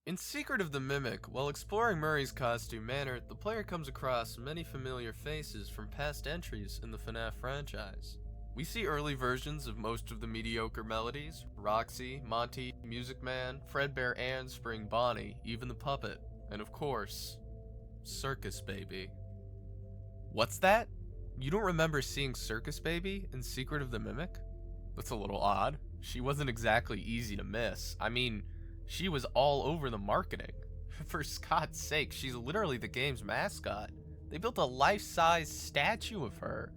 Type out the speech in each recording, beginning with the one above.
In Secret of the Mimic, while exploring Murray's costume manor, the player comes across many familiar faces from past entries in the FNAF franchise. We see early versions of most of the mediocre melodies: Roxy, Monty, Music Man, Fredbear, and Spring Bonnie, even the puppet, and of course, Circus Baby. What's that? You don't remember seeing Circus Baby in Secret of the Mimic? That's a little odd. She wasn't exactly easy to miss. I mean, she was all over the marketing. For Scott's sake, she's literally the game's mascot. They built a life-size statue of her.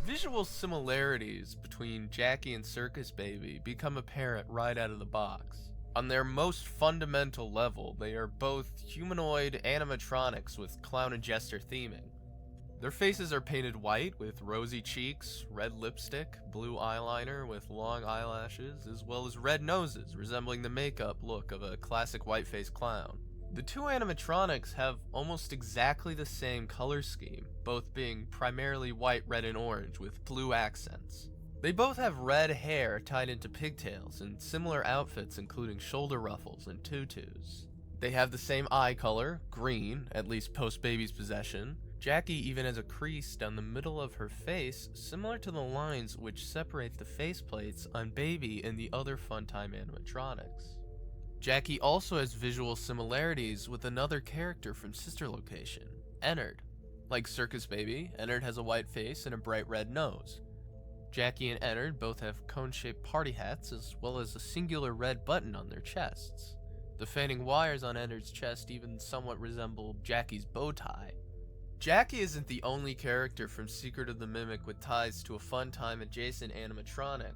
Visual similarities between Jackie and Circus Baby become apparent right out of the box. On their most fundamental level, they are both humanoid animatronics with clown and jester theming. Their faces are painted white with rosy cheeks, red lipstick, blue eyeliner with long eyelashes, as well as red noses resembling the makeup look of a classic white-faced clown. The two animatronics have almost exactly the same color scheme, both being primarily white, red, and orange with blue accents. They both have red hair tied into pigtails and similar outfits including shoulder ruffles and tutus. They have the same eye color, green, at least post-Baby's possession. Jackie even has a crease down the middle of her face similar to the lines which separate the faceplates on Baby and the other Funtime Animatronics. Jackie also has visual similarities with another character from Sister Location, Ennard. Like Circus Baby, Ennard has a white face and a bright red nose. Jackie and Ennard both have cone-shaped party hats as well as a singular red button on their chests. The fanning wires on Ennard's chest even somewhat resemble Jackie's bow tie. Jackie isn't the only character from Secret of the Mimic with ties to a Funtime adjacent animatronic.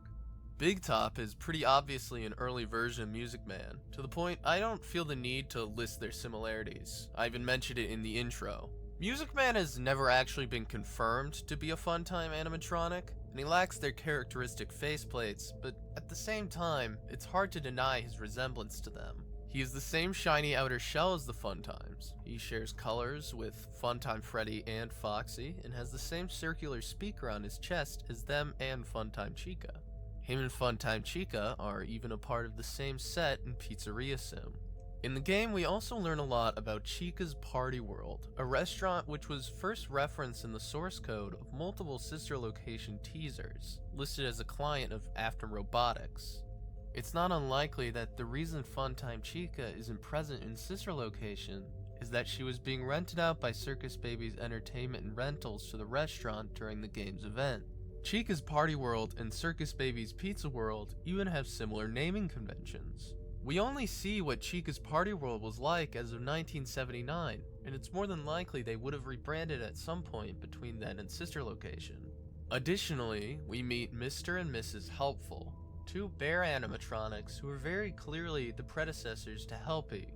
Big Top is pretty obviously an early version of Music Man, to the point I don't feel the need to list their similarities. I even mentioned it in the intro. Music Man has never actually been confirmed to be a Funtime animatronic, and he lacks their characteristic faceplates, but at the same time, it's hard to deny his resemblance to them. He has the same shiny outer shell as the Funtimes. He shares colors with Funtime Freddy and Foxy, and has the same circular speaker on his chest as them and Funtime Chica. Him and Funtime Chica are even a part of the same set in Pizzeria Sim. In the game, we also learn a lot about Chica's Party World, a restaurant which was first referenced in the source code of multiple Sister Location teasers, listed as a client of After Robotics. It's not unlikely that the reason Funtime Chica isn't present in Sister Location is that she was being rented out by Circus Baby's entertainment and rentals to the restaurant during the game's event. Chica's Party World and Circus Baby's Pizza World even have similar naming conventions. We only see what Chica's Party World was like as of 1979, and it's more than likely they would have rebranded at some point between then and Sister Location. Additionally, we meet Mr. and Mrs. Helpful, two bear animatronics who are very clearly the predecessors to Helpy,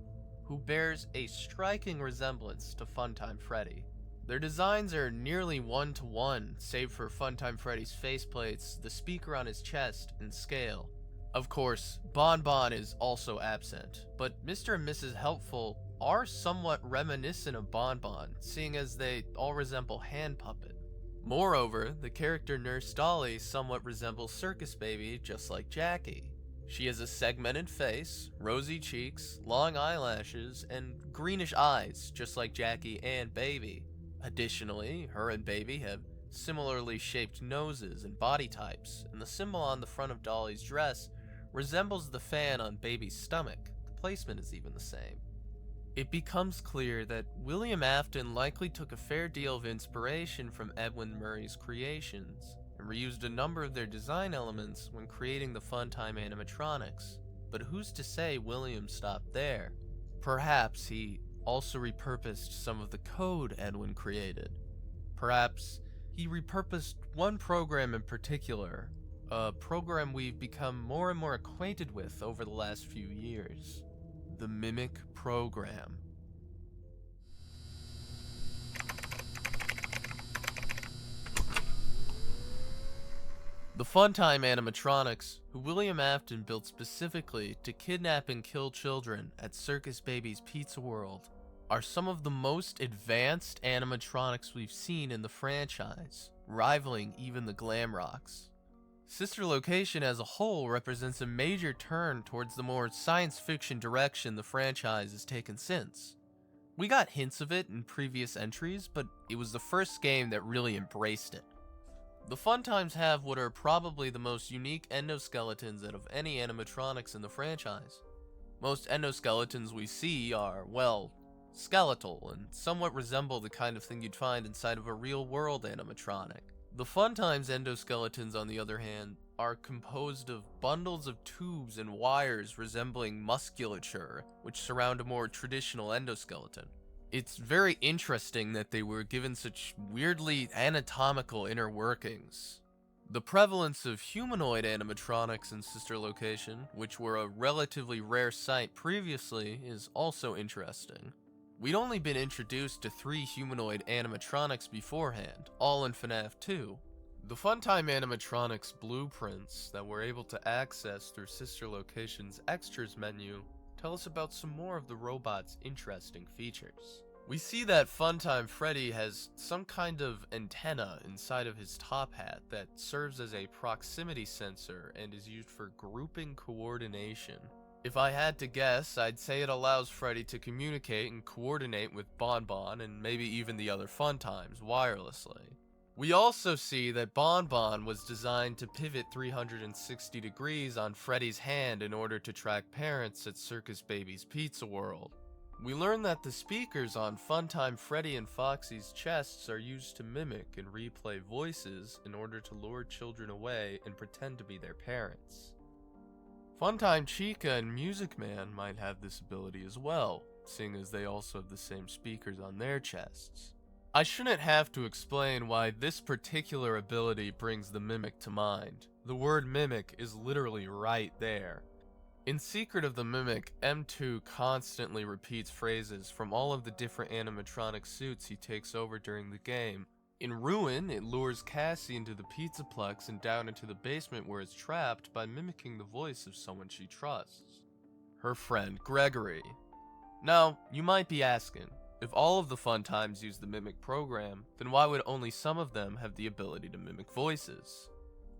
who bears a striking resemblance to Funtime Freddy. Their designs are nearly one-to-one, save for Funtime Freddy's faceplates, the speaker on his chest, and scale. Of course, Bon Bon is also absent, but Mr. and Mrs. Helpful are somewhat reminiscent of Bon Bon, seeing as they all resemble Hand Puppet. Moreover, the character Nurse Dolly somewhat resembles Circus Baby, just like Jackie. She has a segmented face, rosy cheeks, long eyelashes, and greenish eyes, just like Jackie and Baby. Additionally, her and Baby have similarly shaped noses and body types, and the symbol on the front of Dolly's dress resembles the fan on Baby's stomach. The placement is even the same. It becomes clear that William Afton likely took a fair deal of inspiration from Edwin Murray's creations, and reused a number of their design elements when creating the Funtime animatronics, but who's to say William stopped there? Perhaps he also repurposed some of the code Edwin created. Perhaps he repurposed one program in particular, a program we've become more and more acquainted with over the last few years. The Mimic Program. The Funtime Animatronics, who William Afton built specifically to kidnap and kill children at Circus Baby's Pizza World, are some of the most advanced animatronics we've seen in the franchise, rivaling even the Glamrocks. Sister Location as a whole represents a major turn towards the more science fiction direction the franchise has taken since. We got hints of it in previous entries, but it was the first game that really embraced it. The Funtimes have what are probably the most unique endoskeletons out of any animatronics in the franchise. Most endoskeletons we see are, well, skeletal and somewhat resemble the kind of thing you'd find inside of a real-world animatronic. The Funtimes endoskeletons, on the other hand, are composed of bundles of tubes and wires resembling musculature, which surround a more traditional endoskeleton. It's very interesting that they were given such weirdly anatomical inner workings. The prevalence of humanoid animatronics in Sister Location, which were a relatively rare sight previously, is also interesting. We'd only been introduced to 3 humanoid animatronics beforehand, all in FNAF 2. The Funtime Animatronics blueprints that we're able to access through Sister Location's Extras menu tell us about some more of the robot's interesting features. We see that Funtime Freddy has some kind of antenna inside of his top hat that serves as a proximity sensor and is used for grouping coordination. If I had to guess, I'd say it allows Freddy to communicate and coordinate with Bonbon and maybe even the other Funtimes wirelessly. We also see that Bonbon was designed to pivot 360 degrees on Freddy's hand in order to track parents at Circus Baby's Pizza World. We learn that the speakers on Funtime Freddy and Foxy's chests are used to mimic and replay voices in order to lure children away and pretend to be their parents. Funtime Chica and Music Man might have this ability as well, seeing as they also have the same speakers on their chests. I shouldn't have to explain why this particular ability brings the mimic to mind. The word mimic is literally right there. In Secret of the Mimic, M2 constantly repeats phrases from all of the different animatronic suits he takes over during the game. In Ruin, it lures Cassie into the Pizzaplex and down into the basement where it's trapped by mimicking the voice of someone she trusts. Her friend, Gregory. Now, you might be asking, if all of the Funtimes use the Mimic program, then why would only some of them have the ability to mimic voices?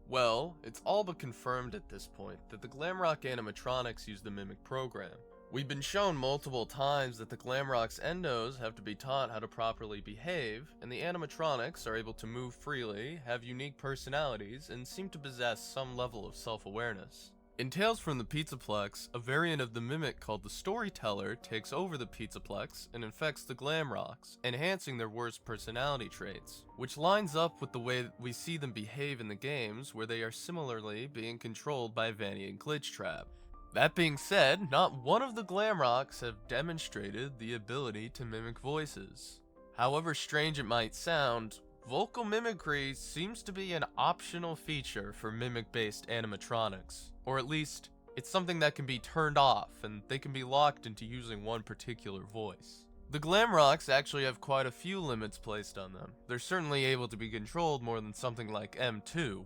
Well, it's all but confirmed at this point that the Glamrock animatronics use the Mimic program. We've been shown multiple times that the Glamrock's endos have to be taught how to properly behave, and the animatronics are able to move freely, have unique personalities, and seem to possess some level of self-awareness. In Tales from the Pizzaplex, a variant of the Mimic called the Storyteller takes over the Pizzaplex and infects the Glamrocks, enhancing their worst personality traits, which lines up with the way we see them behave in the games, where they are similarly being controlled by Vanny and Glitchtrap. That being said, not one of the Glamrocks have demonstrated the ability to mimic voices. However strange it might sound, vocal mimicry seems to be an optional feature for mimic-based animatronics, or at least, it's something that can be turned off, and they can be locked into using one particular voice. The Glamrocks actually have quite a few limits placed on them. They're certainly able to be controlled more than something like M2,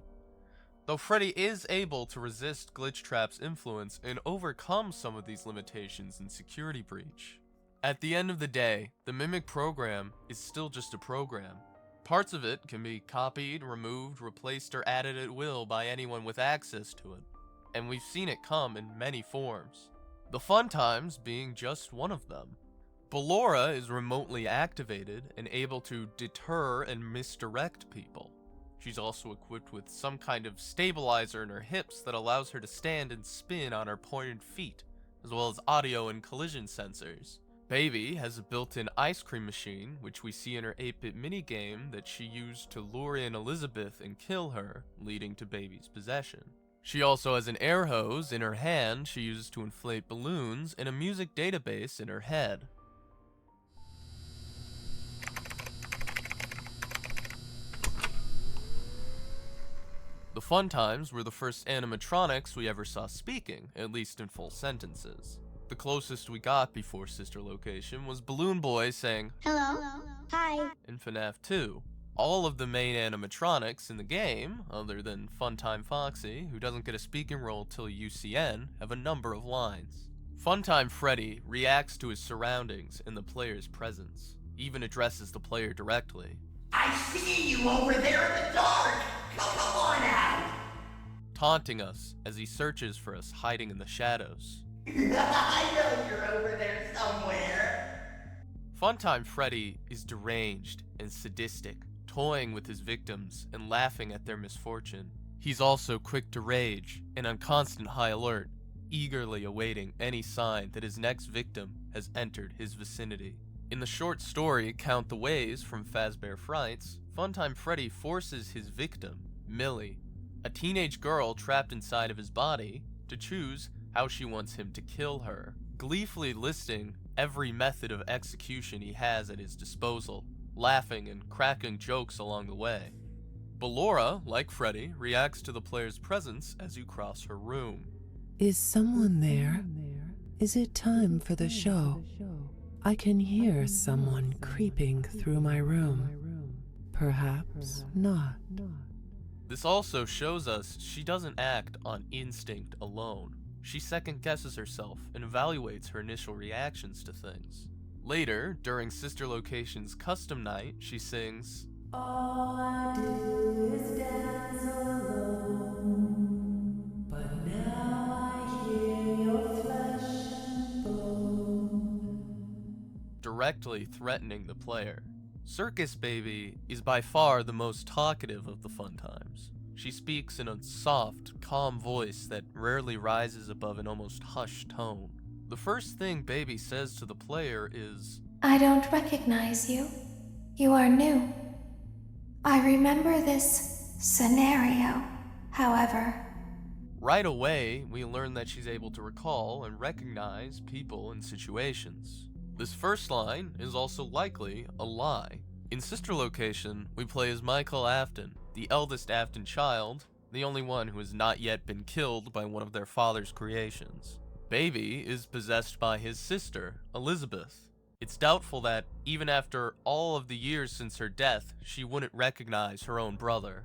though Freddy is able to resist Glitchtrap's influence and overcome some of these limitations in Security Breach. At the end of the day, the Mimic program is still just a program. Parts of it can be copied, removed, replaced, or added at will by anyone with access to it, and we've seen it come in many forms, the Funtimes being just one of them. Ballora is remotely activated and able to deter and misdirect people. She's also equipped with some kind of stabilizer in her hips that allows her to stand and spin on her pointed feet, as well as audio and collision sensors. Baby has a built-in ice cream machine, which we see in her 8-bit minigame that she used to lure in Elizabeth and kill her, leading to Baby's possession. She also has an air hose in her hand she uses to inflate balloons and a music database in her head. The Funtimes were the first animatronics we ever saw speaking, at least in full sentences. The closest we got before Sister Location was Balloon Boy saying, "Hello, hi," in FNAF 2. All of the main animatronics in the game, other than Funtime Foxy, who doesn't get a speaking role till UCN, have a number of lines. Funtime Freddy reacts to his surroundings and the player's presence, even addresses the player directly. "I see you over there in the dark! Come on out!" taunting us as he searches for us hiding in the shadows. I know you're over there somewhere. Funtime Freddy is deranged and sadistic, toying with his victims and laughing at their misfortune. He's also quick to rage and on constant high alert, eagerly awaiting any sign that his next victim has entered his vicinity. In the short story Count the Ways from Fazbear Frights, Funtime Freddy forces his victim, Millie, a teenage girl trapped inside of his body, to choose how she wants him to kill her, gleefully listing every method of execution he has at his disposal, laughing and cracking jokes along the way. Ballora, like Freddy, reacts to the player's presence as you cross her room. Is someone there? Is it time for the show? I can hear someone creeping through my room. Perhaps not. This also shows us she doesn't act on instinct alone. She second guesses herself and evaluates her initial reactions to things. Later, during Sister Location's custom night, she sings, All I do is dance alone, but now I hear your flesh and bone. directly threatening the player. Circus Baby is by far the most talkative of the Funtimes. She speaks in a soft, calm voice that rarely rises above an almost hushed tone. The first thing Baby says to the player is, I don't recognize you. You are new. I remember this scenario, however. Right away, we learn that she's able to recall and recognize people and situations. This first line is also likely a lie. In Sister Location, we play as Michael Afton, the eldest Afton child, the only one who has not yet been killed by one of their father's creations. Baby is possessed by his sister, Elizabeth. It's doubtful that, even after all of the years since her death, she wouldn't recognize her own brother.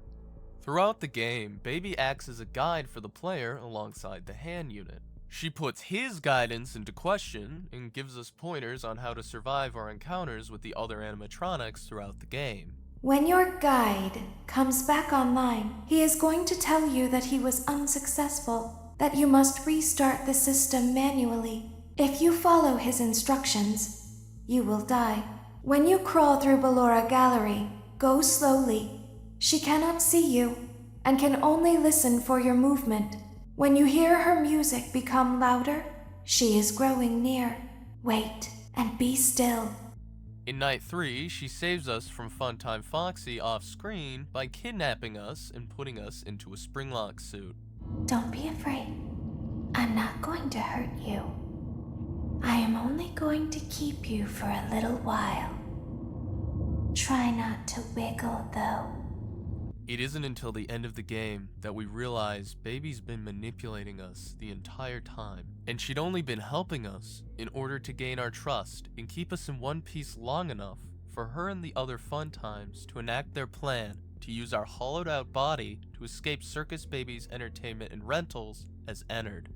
Throughout the game, Baby acts as a guide for the player alongside the hand unit. She puts his guidance into question and gives us pointers on how to survive our encounters with the other animatronics throughout the game. When your guide comes back online, he is going to tell you that he was unsuccessful, that you must restart the system manually. If you follow his instructions, you will die. When you crawl through Ballora Gallery, go slowly. She cannot see you and can only listen for your movement. When you hear her music become louder, she is growing near. Wait and be still. In Night 3, she saves us from Funtime Foxy off-screen by kidnapping us and putting us into a springlock suit. Don't be afraid. I'm not going to hurt you. I am only going to keep you for a little while. Try not to wiggle, though. It isn't until the end of the game that we realize Baby's been manipulating us the entire time, and she'd only been helping us in order to gain our trust and keep us in one piece long enough for her and the other Funtimes to enact their plan to use our hollowed out body to escape Circus Baby's entertainment and rentals as entered.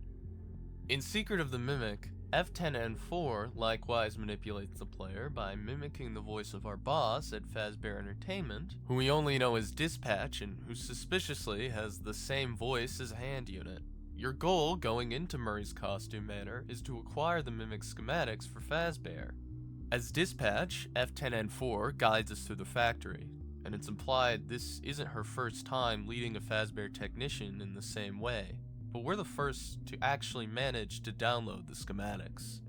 In Secret of the Mimic, F10N4 likewise manipulates the player by mimicking the voice of our boss at Fazbear Entertainment, who we only know as Dispatch and who suspiciously has the same voice as Hand Unit. Your goal going into Murray's Costume Manor is to acquire the Mimic schematics for Fazbear. As Dispatch, F10N4 guides us through the factory, and it's implied this isn't her first time leading a Fazbear technician in the same way. But we're the first to actually manage to download the schematics.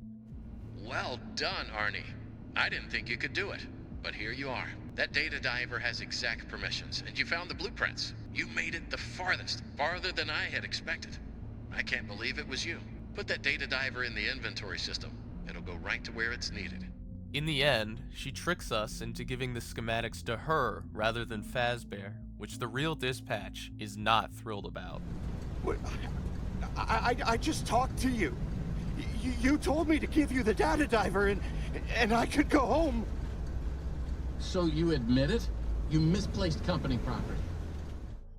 Well done, Arnie. I didn't think you could do it, but here you are. That data diver has exact permissions, and you found the blueprints. You made it the farthest, farther than I had expected. I can't believe it was you. Put that data diver in the inventory system. It'll go right to where it's needed. In the end, she tricks us into giving the schematics to her rather than Fazbear, which the real Dispatch is not thrilled about. I just talked to you. You told me to give you the data diver and I could go home. So you admit it? You misplaced company property.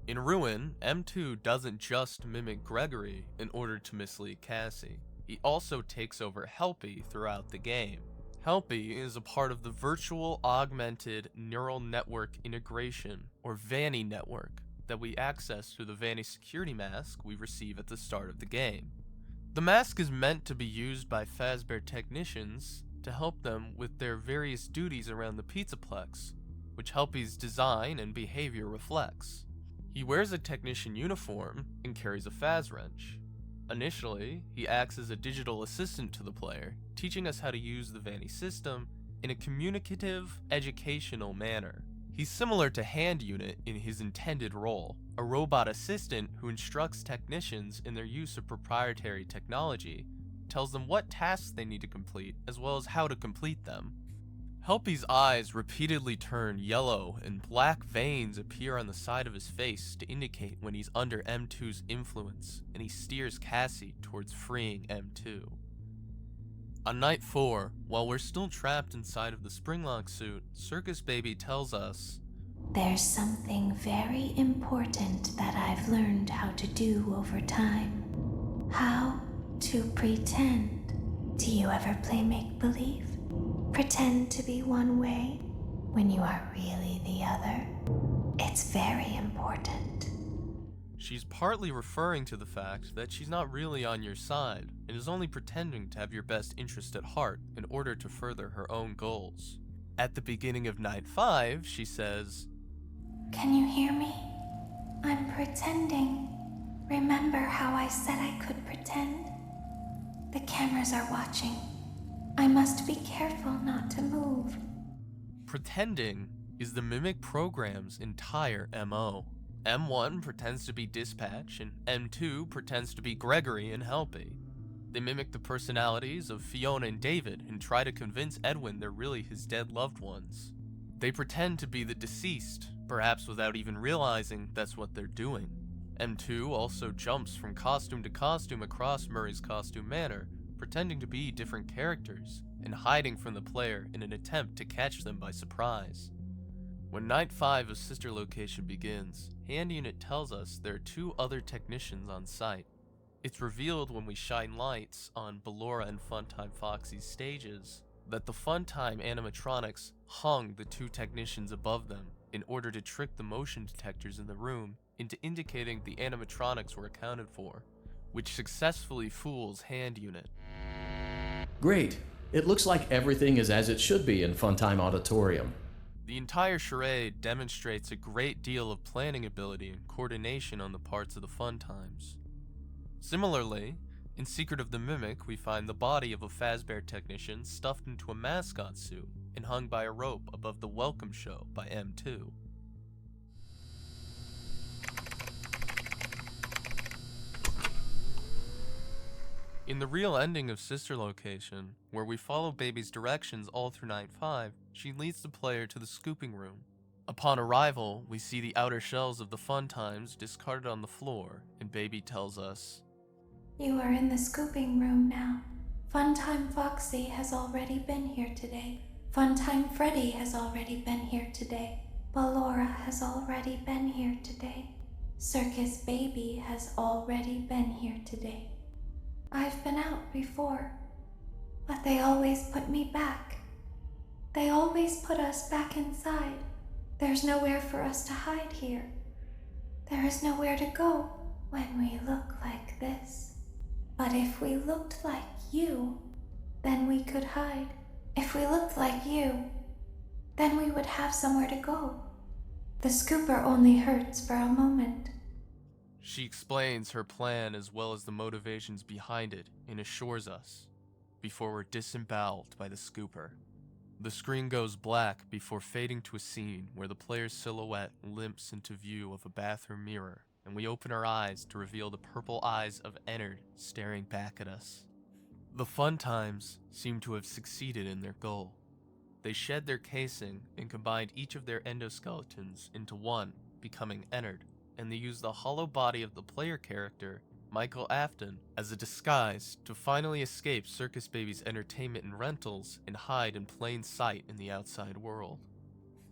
In Ruin, M2 doesn't just mimic Gregory in order to mislead Cassie. He also takes over Helpy throughout the game. Helpy is a part of the Virtual Augmented Neural Network Integration, or VANI network. that we access through the Vanny security mask we receive at the start of the game. The mask is meant to be used by Fazbear technicians to help them with their various duties around the Pizzaplex, which Helpy's design and behavior reflects. He wears a technician uniform and carries a Faz wrench. Initially, he acts as a digital assistant to the player, teaching us how to use the Vanny system in a communicative, educational manner. He's similar to Hand Unit in his intended role, a robot assistant who instructs technicians in their use of proprietary technology, tells them what tasks they need to complete, as well as how to complete them. Helpy's eyes repeatedly turn yellow and black veins appear on the side of his face to indicate when he's under M2's influence, and he steers Cassie towards freeing M2. On night 4, while we're still trapped inside of the Springlock suit, Circus Baby tells us, There's something very important that I've learned how to do over time. How to pretend. Do you ever play make-believe? Pretend to be one way when you are really the other. It's very important. She's partly referring to the fact that she's not really on your side and is only pretending to have your best interest at heart in order to further her own goals. At the beginning of night 5, she says, Can you hear me? I'm pretending. Remember how I said I could pretend? The cameras are watching. I must be careful not to move. Pretending is the Mimic program's entire MO. M1 pretends to be Dispatch, and M2 pretends to be Gregory and Helpy. They mimic the personalities of Fiona and David and try to convince Edwin they're really his dead loved ones. They pretend to be the deceased, perhaps without even realizing that's what they're doing. M2 also jumps from costume to costume across Murray's Costume Manor, pretending to be different characters, and hiding from the player in an attempt to catch them by surprise. When Night 5 of Sister Location begins, Hand Unit tells us there are 2 other technicians on site. It's revealed when we shine lights on Ballora and Funtime Foxy's stages that the Funtime Animatronics hung the 2 technicians above them in order to trick the motion detectors in the room into indicating the animatronics were accounted for, which successfully fools Hand Unit. Great. It looks like everything is as it should be in Funtime Auditorium. The entire charade demonstrates a great deal of planning ability and coordination on the parts of the Funtimes. Similarly, in Secret of the Mimic, we find the body of a Fazbear technician stuffed into a mascot suit and hung by a rope above the welcome show by M2. In the real ending of Sister Location, where we follow Baby's directions all through Night 5, she leads the player to the scooping room. Upon arrival, we see the outer shells of the Funtimes discarded on the floor, and Baby tells us, You are in the scooping room now. Funtime Foxy has already been here today. Funtime Freddy has already been here today. Ballora has already been here today. Circus Baby has already been here today. I've been out before, but they always put me back. They always put us back inside. There's nowhere for us to hide here. There is nowhere to go when we look like this. But if we looked like you, then we could hide. If we looked like you, then we would have somewhere to go. The scooper only hurts for a moment. She explains her plan as well as the motivations behind it and assures us before we're disemboweled by the scooper. The screen goes black before fading to a scene where the player's silhouette limps into view of a bathroom mirror, and we open our eyes to reveal the purple eyes of Ennard staring back at us. The Funtimes seem to have succeeded in their goal. They shed their casing and combined each of their endoskeletons into one, becoming Ennard, and they use the hollow body of the player character, Michael Afton, as a disguise to finally escape Circus Baby's entertainment and rentals and hide in plain sight in the outside world.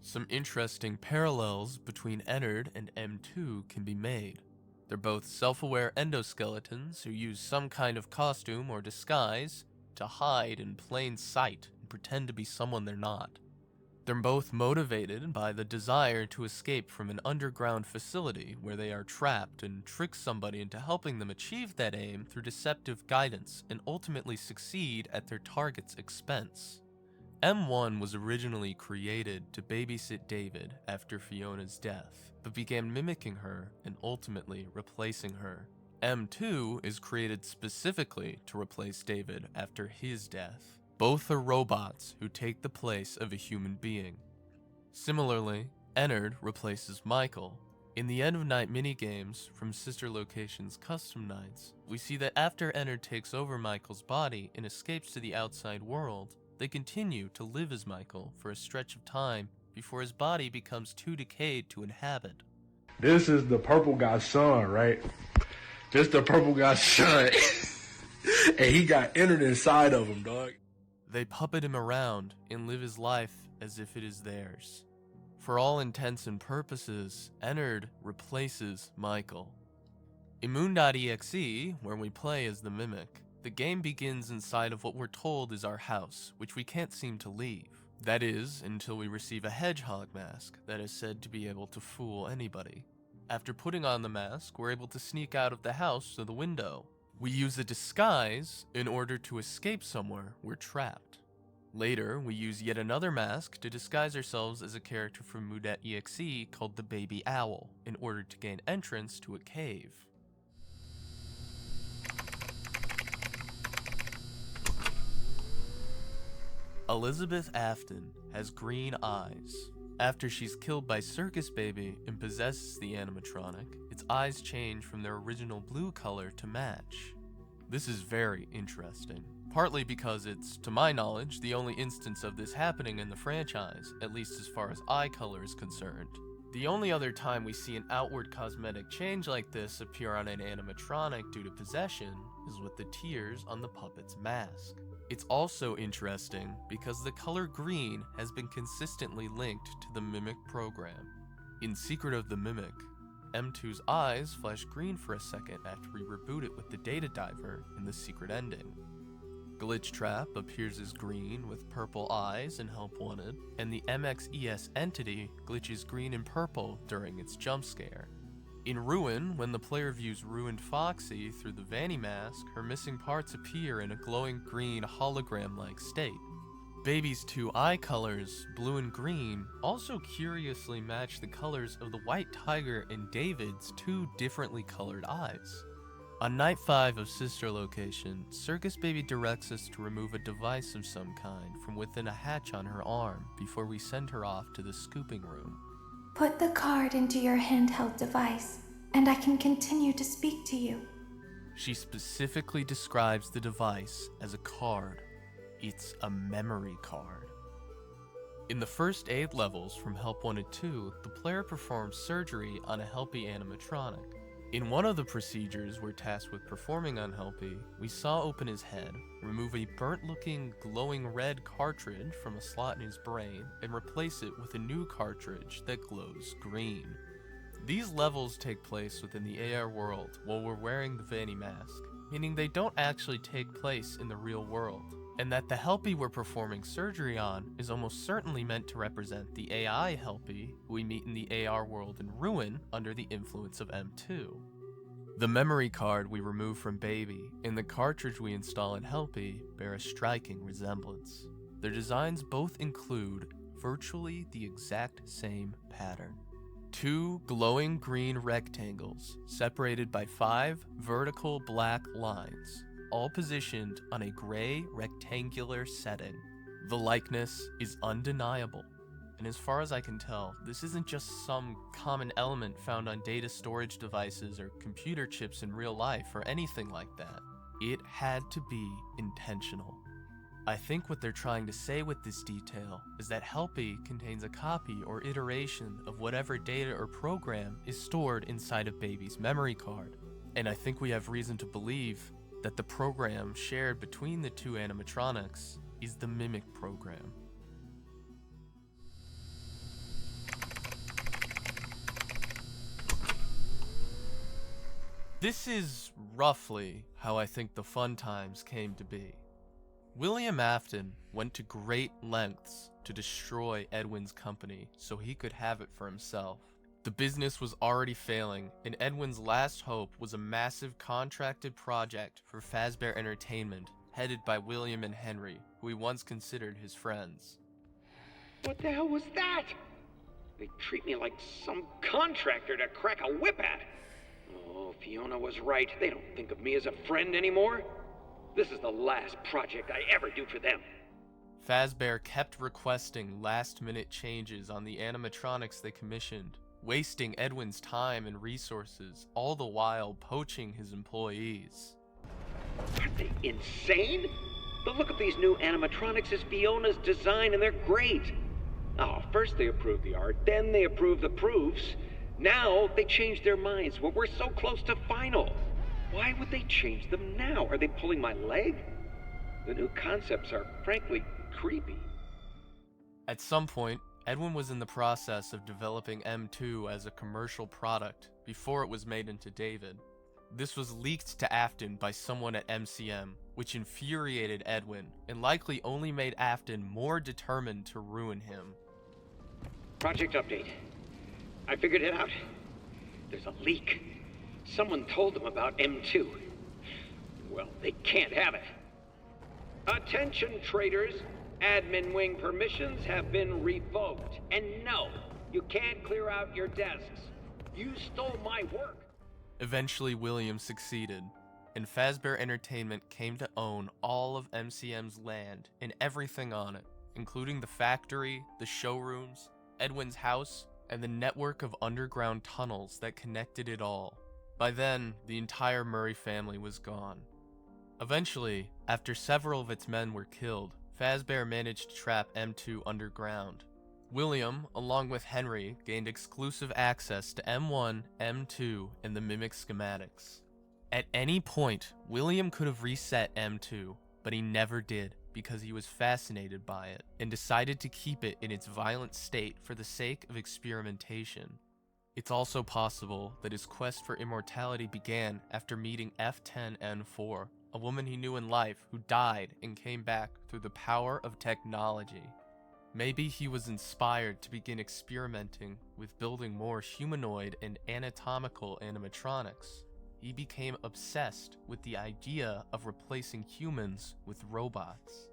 Some interesting parallels between Ennard and M2 can be made. They're both self-aware endoskeletons who use some kind of costume or disguise to hide in plain sight and pretend to be someone they're not. They're both motivated by the desire to escape from an underground facility where they are trapped and trick somebody into helping them achieve that aim through deceptive guidance and ultimately succeed at their target's expense. M1 was originally created to babysit David after Fiona's death, but began mimicking her and ultimately replacing her. M2 is created specifically to replace David after his death. Both are robots who take the place of a human being. Similarly, Ennard replaces Michael. In the End of Night minigames from Sister Location's Custom Nights, we see that after Ennard takes over Michael's body and escapes to the outside world, they continue to live as Michael for a stretch of time before his body becomes too decayed to inhabit. This is the purple guy's son, right? This the purple guy's son. And he got entered inside of him, dog. They puppet him around and live his life as if it is theirs. For all intents and purposes, Ennard replaces Michael. In Moon.exe, where we play as the Mimic, the game begins inside of what we're told is our house, which we can't seem to leave. That is, until we receive a hedgehog mask that is said to be able to fool anybody. After putting on the mask, we're able to sneak out of the house to the window. We use a disguise in order to escape somewhere we're trapped. Later, we use yet another mask to disguise ourselves as a character from Moon.exe called the Baby Owl in order to gain entrance to a cave. Elizabeth Afton has green eyes. After she's killed by Circus Baby and possesses the animatronic, its eyes change from their original blue color to match. This is very interesting, partly because it's, to my knowledge, the only instance of this happening in the franchise, at least as far as eye color is concerned. The only other time we see an outward cosmetic change like this appear on an animatronic due to possession is with the tears on the puppet's mask. It's also interesting because the color green has been consistently linked to the Mimic program. In Secret of the Mimic, M2's eyes flash green for a second after we reboot it with the data diver in the secret ending. Glitch Trap appears as green with purple eyes in Help Wanted, and the MXES entity glitches green and purple during its jump scare. In Ruin, when the player views ruined Foxy through the Vanny mask, her missing parts appear in a glowing green hologram-like state. Baby's two eye colors, blue and green, also curiously match the colors of the white tiger and David's two differently colored eyes. On Night 5 of Sister Location, Circus Baby directs us to remove a device of some kind from within a hatch on her arm before we send her off to the scooping room. Put the card into your handheld device, and I can continue to speak to you. She specifically describes the device as a card. It's a memory card. In the first 8 levels from Help Wanted 2, the player performs surgery on a Helpy animatronic. In one of the procedures we're tasked with performing on Helpy, we saw open his head, remove a burnt-looking, glowing red cartridge from a slot in his brain, and replace it with a new cartridge that glows green. These levels take place within the AR world while we're wearing the Vanny mask, meaning they don't actually take place in the real world, and that the Helpy we're performing surgery on is almost certainly meant to represent the AI Helpy we meet in the AR world in Ruin under the influence of M2. The memory card we remove from Baby and the cartridge we install in Helpy bear a striking resemblance. Their designs both include virtually the exact same pattern. 2 glowing green rectangles separated by 5 vertical black lines, all positioned on a gray rectangular setting. The likeness is undeniable, and as far as I can tell, this isn't just some common element found on data storage devices or computer chips in real life or anything like that. It had to be intentional. I think what they're trying to say with this detail is that Helpy contains a copy or iteration of whatever data or program is stored inside of Baby's memory card, and I think we have reason to believe that the program shared between the two animatronics is the Mimic program. This is roughly how I think the Funtimes came to be. William Afton went to great lengths to destroy Edwin's company so he could have it for himself. The business was already failing, and Edwin's last hope was a massive contracted project for Fazbear Entertainment, headed by William and Henry, who he once considered his friends. What the hell was that? They treat me like some contractor to crack a whip at. Oh, Fiona was right. They don't think of me as a friend anymore. This is the last project I ever do for them. Fazbear kept requesting last-minute changes on the animatronics they commissioned, wasting Edwin's time and resources, all the while poaching his employees. Are they insane? The look of these new animatronics is Fiona's design, and they're great. Oh, first they approve the art, then they approve the proofs. Now they change their minds. Well, we're so close to final. Why would they change them now? Are they pulling my leg? The new concepts are frankly creepy. At some point, Edwin was in the process of developing M2 as a commercial product before it was made into David. This was leaked to Afton by someone at MCM, which infuriated Edwin and likely only made Afton more determined to ruin him. Project update. I figured it out. There's a leak. Someone told them about M2. Well, they can't have it. Attention, traders. Admin wing permissions have been revoked. And no, you can't clear out your desks. You stole my work. Eventually, William succeeded, and Fazbear Entertainment came to own all of MCM's land and everything on it, including the factory, the showrooms, Edwin's house, and the network of underground tunnels that connected it all. By then, the entire Murray family was gone. Eventually, after several of its men were killed, Fazbear managed to trap M2 underground. William, along with Henry, gained exclusive access to M1, M2, and the Mimic schematics. At any point, William could have reset M2, but he never did because he was fascinated by it and decided to keep it in its violent state for the sake of experimentation. It's also possible that his quest for immortality began after meeting F10N4, a woman he knew in life who died and came back through the power of technology. Maybe he was inspired to begin experimenting with building more humanoid and anatomical animatronics. He became obsessed with the idea of replacing humans with robots.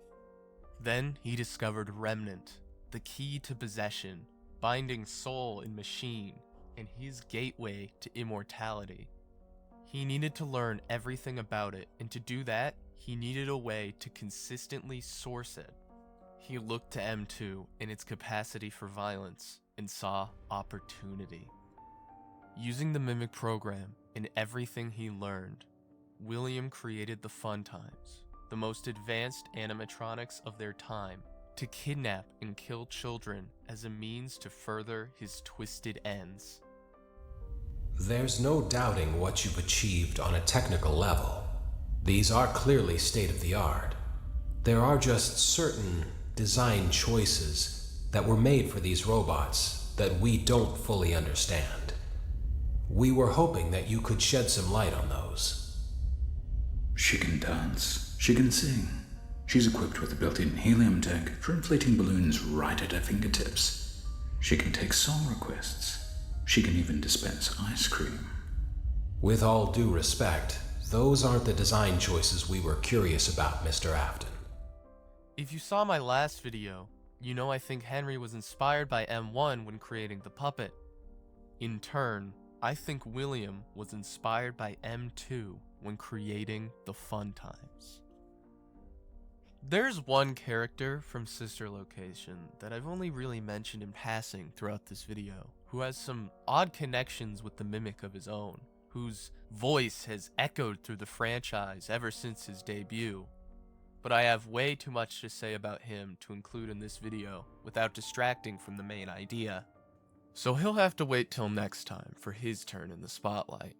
Then he discovered Remnant, the key to possession, binding soul and machine, and his gateway to immortality. He needed to learn everything about it, and to do that, he needed a way to consistently source it. He looked to M2 and its capacity for violence and saw opportunity. Using the Mimic program and everything he learned, William created the Funtimes, the most advanced animatronics of their time, to kidnap and kill children as a means to further his twisted ends. There's no doubting what you've achieved on a technical level. These are clearly state-of-the-art. There are just certain design choices that were made for these robots that we don't fully understand. We were hoping that you could shed some light on those. She can dance. She can sing. She's equipped with a built-in helium tank for inflating balloons right at her fingertips. She can take song requests. She can even dispense ice cream. With all due respect, those aren't the design choices we were curious about, Mr. Afton. If you saw my last video, you know I think Henry was inspired by M1 when creating the puppet. In turn, I think William was inspired by M2 when creating the Funtimes. There's one character from Sister Location that I've only really mentioned in passing throughout this video, who has some odd connections with the Mimic of his own, whose voice has echoed through the franchise ever since his debut. But I have way too much to say about him to include in this video without distracting from the main idea. So he'll have to wait till next time for his turn in the spotlight.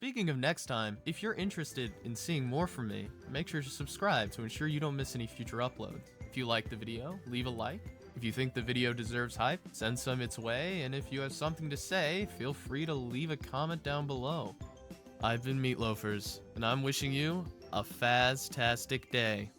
Speaking of next time, if you're interested in seeing more from me, make sure to subscribe to ensure you don't miss any future uploads. If you liked the video, leave a like. If you think the video deserves hype, send some its way, and if you have something to say, feel free to leave a comment down below. I've been Meatloafers, and I'm wishing you a Faz-tastic day.